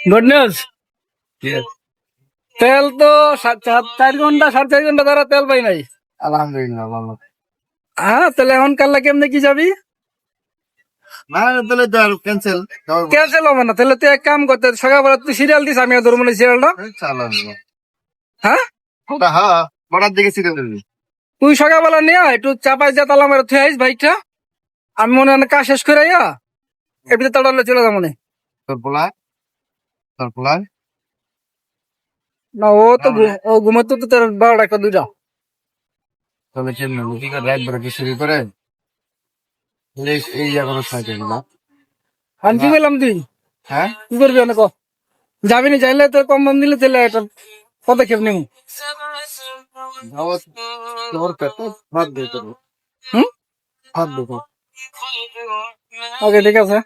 Good news. তেল তো 4 ঘন্টা 4.5 ঘন্টা ধরে তেল পাই নাই। আলহামদুলিল্লাহ ভালো। হ্যাঁ, তাহলে এখন কাল্লা কেমনে কি যাবি? না তাহলে তো আর ক্যান্সেল। ক্যান্সেল হবে না, তাহলে তুই এক কাম করতে সকালবেলা তুই সিরিয়াল দিস, আমিও ধরবো না সিরিয়ালটা। চালানো হ্যাঁ, ওটা হ্যাঁ বড়ার দিকে সিরিয়াল দিবি। তুই সকালবেলা নিয়ে একটু চাপাই যা তালা মেরে থুই আইস বাইকটা। আমি মনে হয় কাজ শেষ করে আইয়া এমনিতে তাড়ালে চলে যাবো মনে। তোর পোলা তোর পোলা না, ও তো ও ঘুমাতো তো তোর 12টা 1টা 2টা। তাহলে কেমন কি করে রাত বেড়া কি শুরু করে এই এখনো সাইকেল না। আমি কি বললাম, তুই হ্যাঁ কি করবি অনেক যাবি না, চাইলে তোর কম দাম দিলে তাহলে একটা পদক্ষেপ নেব। তোর পেট ভাত দিয়ে তোর হুম, ভাত দেবো। ওকে ঠিক আছে।